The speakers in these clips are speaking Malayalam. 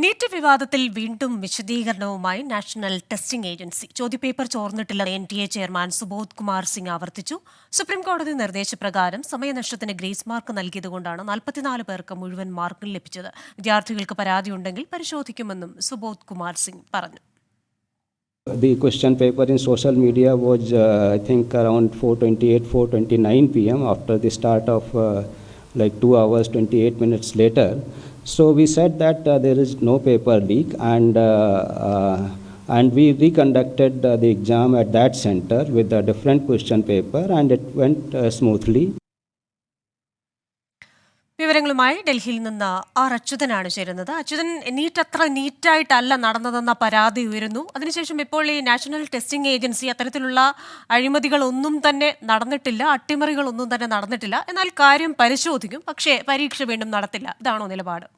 നീറ്റ് വിവാദത്തിൽ വീണ്ടും വിശദീകരണവുമായി നാഷണൽ ടെസ്റ്റിംഗ് ഏജൻസി. ചോദ്യപേപ്പർ ചോർന്നിട്ടില്ല NTA ചെയർമാൻ സുബോധ് കുമാർ സിംഗ് ആവർത്തിച്ചു. സുപ്രീംകോടതി നിർദ്ദേശപ്രകാരം സമയനഷ്ടത്തിന് ഗ്രേസ് മാർക്ക് നൽകിയതുകൊണ്ടാണ് 44 പേർക്ക് മുഴുവൻ മാർക്കും ലഭിച്ചത്. വിദ്യാർത്ഥികൾക്ക് പരാതിയുണ്ടെങ്കിൽ പരിശോധിക്കുമെന്നും സുബോധ് കുമാർ സിംഗ് പറഞ്ഞു. The question paper in social media was, I think, around 4:28-4:29 p.m. after the start of 2 hours 28 minutes later. So we said that there is no paper leak, and we reconducted the exam at that center with a different question paper, and it went smoothly. വിവരങ്ങളുമായി ഡൽഹിയിൽ നിന്ന് ആർ അച്യുതനാണ് ചേരുന്നത്. അച്യുതൻ, നീറ്റ് അത്ര നീറ്റായിട്ടല്ല നടന്നതെന്ന പരാതി ഉയരുന്നു. അതിനുശേഷം ഇപ്പോൾ ഈ നാഷണൽ ടെസ്റ്റിംഗ് ഏജൻസി അത്തരത്തിലുള്ള അഴിമതികളൊന്നും തന്നെ നടന്നിട്ടില്ല, അട്ടിമറികളൊന്നും തന്നെ നടന്നിട്ടില്ല, എന്നാൽ കാര്യം പരിശോധിക്കും, പക്ഷേ പരീക്ഷ വീണ്ടും നടത്തില്ല. ഇതാണോ നിലപാട്?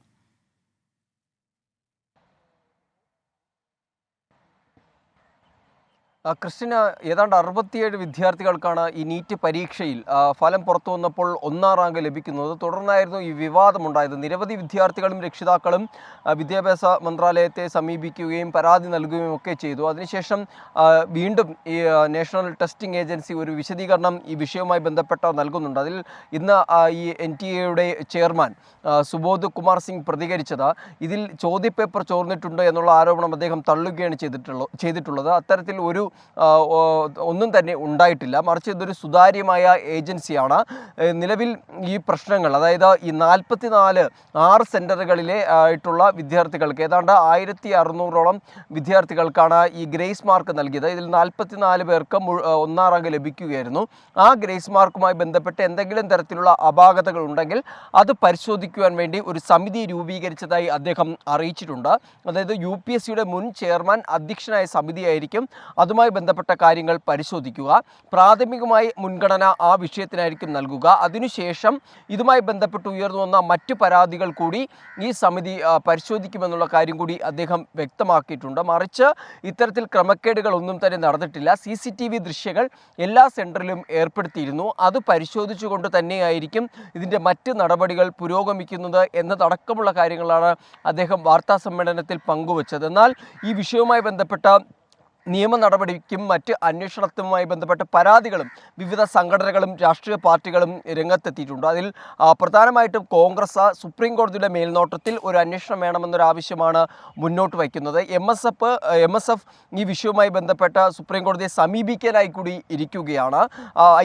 ക്രിസ്ത്യന് ഏതാണ്ട് 67 വിദ്യാർത്ഥികൾക്കാണ് ഈ നീറ്റ് പരീക്ഷയിൽ ഫലം പുറത്തു വന്നപ്പോൾ 1-ാം റാങ്ക് ലഭിക്കുന്നത്. തുടർന്നായിരുന്നു ഈ വിവാദമുണ്ടായത്. നിരവധി വിദ്യാർത്ഥികളും രക്ഷിതാക്കളും വിദ്യാഭ്യാസ മന്ത്രാലയത്തെ സമീപിക്കുകയും പരാതി നൽകുകയും ഒക്കെ ചെയ്തു. അതിനുശേഷം വീണ്ടും ഈ നാഷണൽ ടെസ്റ്റിംഗ് ഏജൻസി ഒരു വിശദീകരണം ഈ വിഷയവുമായി ബന്ധപ്പെട്ട് നൽകുന്നുണ്ട്. അതിൽ ഇന്ന് ഈ NTA ചെയർമാൻ സുബോധ് കുമാർ സിംഗ് പ്രതികരിച്ചത് ഇതിൽ ചോദ്യപേപ്പർ ചോർന്നിട്ടുണ്ട് എന്നുള്ള ആരോപണം അദ്ദേഹം തള്ളുകയാണ് ചെയ്തിട്ടുള്ളത്. അത്തരത്തിൽ ഒന്നും തന്നെ ഉണ്ടായിട്ടില്ല. മറിച്ച് ഇതൊരു സുതാര്യമായ ഏജൻസിയാണ്. നിലവിൽ ഈ പ്രശ്നങ്ങൾ, അതായത് ഈ 6 സെൻറ്ററുകളിലെ ആയിട്ടുള്ള വിദ്യാർത്ഥികൾക്ക് ഏതാണ്ട് 1600ഓളം വിദ്യാർത്ഥികൾക്കാണ് ഈ ഗ്രേസ് മാർക്ക് നൽകിയത്. ഇതിൽ 44 പേർക്ക് 1-ാം റാങ്ക് ലഭിക്കുകയായിരുന്നു. ആ ഗ്രേസ് മാർക്കുമായി ബന്ധപ്പെട്ട് എന്തെങ്കിലും തരത്തിലുള്ള അപാകതകൾ ഉണ്ടെങ്കിൽ അത് പരിശോധിക്കുവാൻ വേണ്ടി ഒരു സമിതി രൂപീകരിച്ചതായി അദ്ദേഹം അറിയിച്ചിട്ടുണ്ട്. അതായത് UPSCയുടെ മുൻ ചെയർമാൻ അധ്യക്ഷനായ സമിതിയായിരിക്കും അതുമായി ബന്ധപ്പെട്ട കാര്യങ്ങൾ പരിശോധിക്കുക. പ്രാഥമികമായി മുൻഗണന ആ വിഷയത്തിനായിരിക്കും നൽകുക. അതിനുശേഷം ഇതുമായി ബന്ധപ്പെട്ട് ഉയർന്നു വന്ന മറ്റു പരാതികൾ കൂടി ഈ സമിതി പരിശോധിക്കുമെന്നുള്ള കാര്യം കൂടി അദ്ദേഹം വ്യക്തമാക്കിയിട്ടുണ്ട്. മറിച്ച് ഇത്തരത്തിൽ ക്രമക്കേടുകളൊന്നും തന്നെ നടന്നിട്ടില്ല. CCTV ദൃശ്യങ്ങൾ എല്ലാ സെൻറ്ററിലും ഏർപ്പെടുത്തിയിരുന്നു. അത് പരിശോധിച്ചുകൊണ്ട് തന്നെയായിരിക്കും ഇതിൻ്റെ മറ്റ് നടപടികൾ പുരോഗമിക്കുന്നത് എന്നതടക്കമുള്ള കാര്യങ്ങളാണ് അദ്ദേഹം വാർത്താ സമ്മേളനത്തിൽ പങ്കുവച്ചത്. എന്നാൽ ഈ വിഷയവുമായി ബന്ധപ്പെട്ട നിയമ നടപടിക്കും മറ്റ് അന്വേഷണത്തുമായി ബന്ധപ്പെട്ട പരാതികളും വിവിധ സംഘടനകളും രാഷ്ട്രീയ പാർട്ടികളും രംഗത്തെത്തിയിട്ടുണ്ട്. അതിൽ പ്രധാനമായിട്ടും കോൺഗ്രസ് സുപ്രീം കോടതിയുടെ മേൽനോട്ടത്തിൽ ഒരു അന്വേഷണം വേണമെന്നൊരാവശ്യമാണ് മുന്നോട്ട് വയ്ക്കുന്നത്. MSF ഈ വിഷയവുമായി ബന്ധപ്പെട്ട സുപ്രീം കോടതിയെ സമീപിക്കാനായി കൂടി ഇരിക്കുകയാണ്.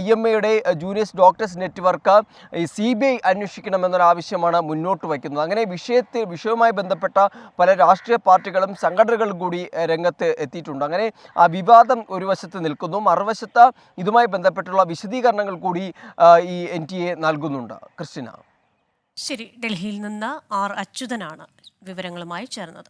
IMAയുടെ ജൂനിയേഴ്സ് ഡോക്ടേഴ്സ് നെറ്റ്വർക്ക് CBI അന്വേഷിക്കണമെന്നൊരാവശ്യമാണ് മുന്നോട്ട് വയ്ക്കുന്നത്. അങ്ങനെ വിഷയവുമായി ബന്ധപ്പെട്ട പല രാഷ്ട്രീയ പാർട്ടികളും സംഘടനകളും കൂടി രംഗത്ത് എത്തിയിട്ടുണ്ട്. അങ്ങനെ ആ വിവാദം ഒരു വശത്ത് നിൽക്കുന്നു, മറുവശത്ത് ഇതുമായി ബന്ധപ്പെട്ടുള്ള വിശദീകരണങ്ങൾ കൂടി ഈ NTA നൽകുന്നുണ്ട്. ക്രിസ്റ്റിന. ശരി, ഡൽഹിയിൽ നിന്ന് ആർ അച്യുതനാണ് വിവരങ്ങളുമായി ചേർന്നത്.